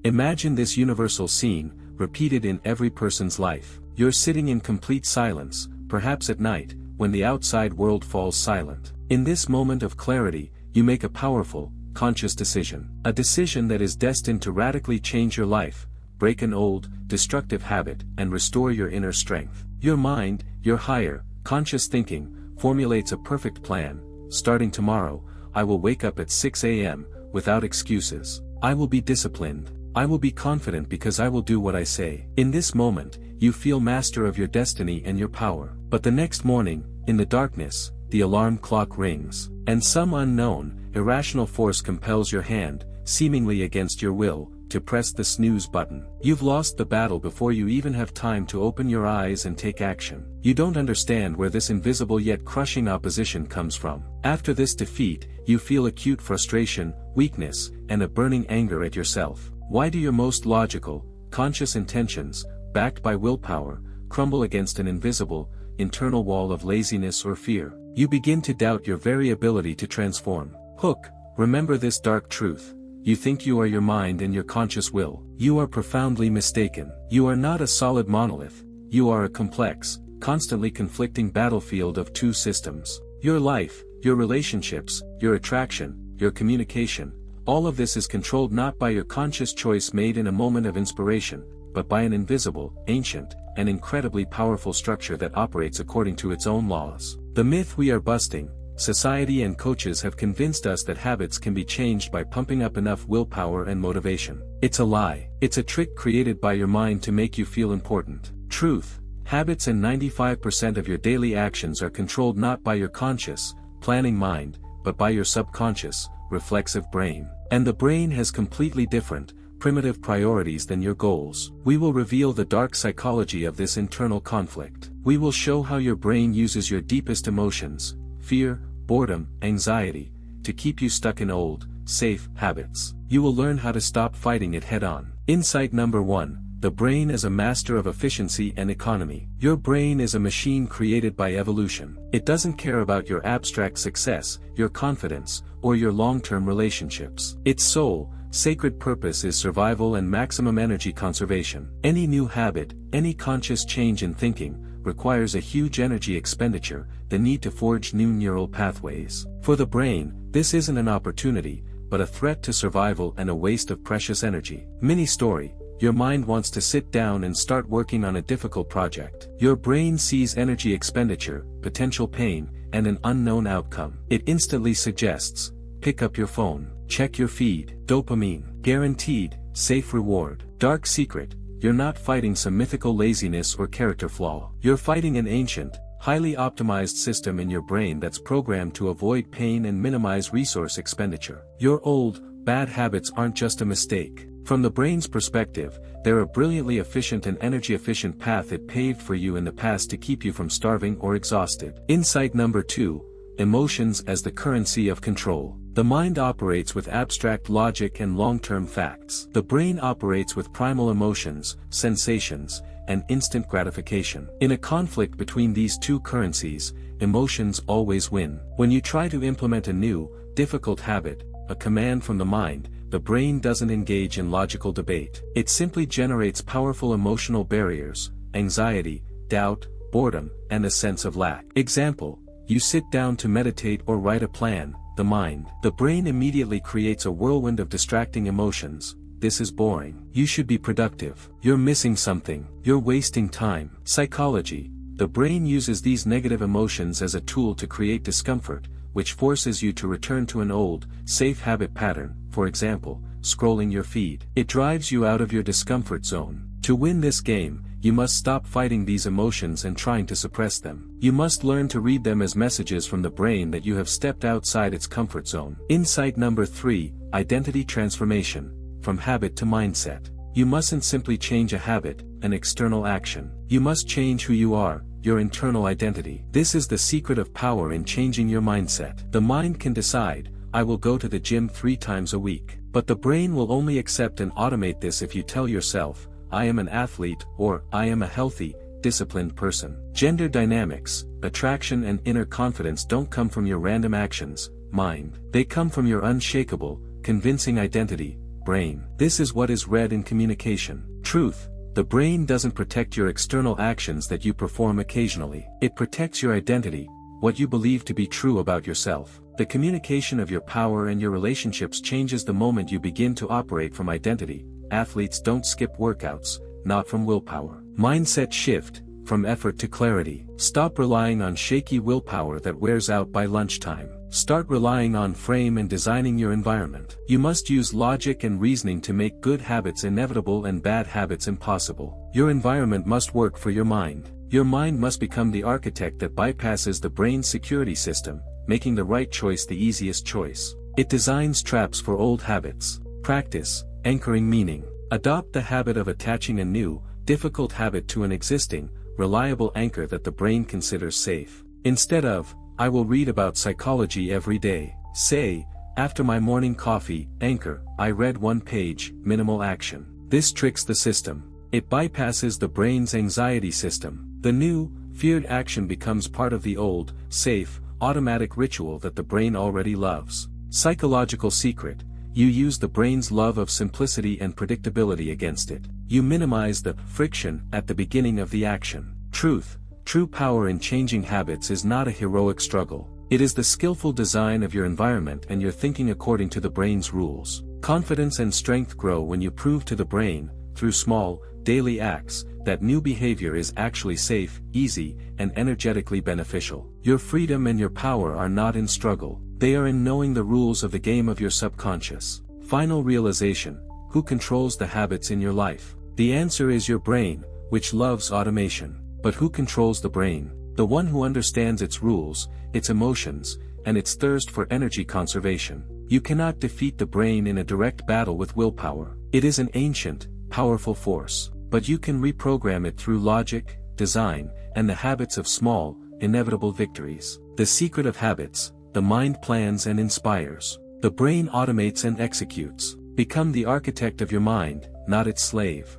Imagine this universal scene, repeated in every person's life. You're sitting in complete silence, perhaps at night, when the outside world falls silent. In this moment of clarity, you make a powerful, conscious decision. A decision that is destined to radically change your life, break an old, destructive habit, and restore your inner strength. Your mind, your higher, conscious thinking, formulates a perfect plan. Starting tomorrow, I will wake up at 6 a.m., without excuses. I will be disciplined. I will be confident because I will do what I say. In this moment, you feel master of your destiny and your power. But the next morning, in the darkness, the alarm clock rings, and some unknown, irrational force compels your hand, seemingly against your will, to press the snooze button. You've lost the battle before you even have time to open your eyes and take action. You don't understand where this invisible yet crushing opposition comes from. After this defeat, you feel acute frustration, weakness, and a burning anger at yourself. Why do your most logical, conscious intentions, backed by willpower, crumble against an invisible, internal wall of laziness or fear? You begin to doubt your very ability to transform. Hook, remember this dark truth. You think you are your mind and your conscious will. You are profoundly mistaken. You are not a solid monolith. You are a complex, constantly conflicting battlefield of two systems. Your life, your relationships, your attraction, your communication, all of this is controlled not by your conscious choice made in a moment of inspiration, but by an invisible, ancient, and incredibly powerful structure that operates according to its own laws. The myth we are busting, society and coaches have convinced us that habits can be changed by pumping up enough willpower and motivation. It's a lie. It's a trick created by your mind to make you feel important. Truth, habits and 95% of your daily actions are controlled not by your conscious, planning mind, but by your subconscious, reflexive brain. And the brain has completely different, primitive priorities than your goals. We will reveal the dark psychology of this internal conflict. We will show how your brain uses your deepest emotions, fear, boredom, anxiety, to keep you stuck in old, safe habits. You will learn how to stop fighting it head-on. Insight number 1. The brain is a master of efficiency and economy. Your brain is a machine created by evolution. It doesn't care about your abstract success, your confidence, or your long-term relationships. Its sole, sacred purpose is survival and maximum energy conservation. Any new habit, any conscious change in thinking, requires a huge energy expenditure, the need to forge new neural pathways. For the brain, this isn't an opportunity, but a threat to survival and a waste of precious energy. Mini story. Your mind wants to sit down and start working on a difficult project. Your brain sees energy expenditure, potential pain, and an unknown outcome. It instantly suggests, pick up your phone, check your feed, dopamine, guaranteed, safe reward. Dark secret, you're not fighting some mythical laziness or character flaw. You're fighting an ancient, highly optimized system in your brain that's programmed to avoid pain and minimize resource expenditure. Your old, bad habits aren't just a mistake. From the brain's perspective, they're a brilliantly efficient and energy-efficient path it paved for you in the past to keep you from starving or exhausted. Insight number 2. Emotions as the currency of control. The mind operates with abstract logic and long-term facts. The brain operates with primal emotions, sensations, and instant gratification. In a conflict between these two currencies, emotions always win. When you try to implement a new, difficult habit, a command from the mind, the brain doesn't engage in logical debate. It simply generates powerful emotional barriers, anxiety, doubt, boredom, and a sense of lack. Example, you sit down to meditate or write a plan, the brain immediately creates a whirlwind of distracting emotions. This is boring. You should be productive. You're missing something. You're wasting time. Psychology, the brain uses these negative emotions as a tool to create discomfort, which forces you to return to an old, safe habit pattern, for example, scrolling your feed. It drives you out of your discomfort zone. To win this game, you must stop fighting these emotions and trying to suppress them. You must learn to read them as messages from the brain that you have stepped outside its comfort zone. Insight number 3, identity transformation, from habit to mindset. You mustn't simply change a habit, an external action. You must change who you are, your internal identity. This is the secret of power in changing your mindset. The mind can decide, I will go to the gym 3 times a week. But the brain will only accept and automate this if you tell yourself, I am an athlete, or I am a healthy, disciplined person. Gender dynamics, attraction and inner confidence don't come from your random actions, mind. They come from your unshakable, convincing identity, brain. This is what is read in communication. Truth. The brain doesn't protect your external actions that you perform occasionally. It protects your identity, what you believe to be true about yourself. The communication of your power and your relationships changes the moment you begin to operate from identity. Athletes don't skip workouts, not from willpower. Mindset shift, from effort to clarity. Stop relying on shaky willpower that wears out by lunchtime. Start relying on frame and designing your environment. You must use logic and reasoning to make good habits inevitable and bad habits impossible. Your environment must work for your mind. Your mind must become the architect that bypasses the brain's security system, making the right choice the easiest choice. It designs traps for old habits. Practice, anchoring meaning. Adopt the habit of attaching a new, difficult habit to an existing, reliable anchor that the brain considers safe. Instead of, I will read about psychology every day, say, after my morning coffee, anchor, I read 1 page, minimal action. This tricks the system. It bypasses the brain's anxiety system. The new, feared action becomes part of the old, safe, automatic ritual that the brain already loves. Psychological secret. You use the brain's love of simplicity and predictability against it. You minimize the friction at the beginning of the action. Truth. True power in changing habits is not a heroic struggle. It is the skillful design of your environment and your thinking according to the brain's rules. Confidence and strength grow when you prove to the brain, through small, daily acts, that new behavior is actually safe, easy, and energetically beneficial. Your freedom and your power are not in struggle. They are in knowing the rules of the game of your subconscious. Final realization. Who controls the habits in your life? The answer is your brain, which loves automation. But who controls the brain? The one who understands its rules, its emotions, and its thirst for energy conservation. You cannot defeat the brain in a direct battle with willpower. It is an ancient, powerful force. But you can reprogram it through logic, design, and the habits of small, inevitable victories. The secret of habits. The mind plans and inspires. The brain automates and executes. Become the architect of your mind, not its slave.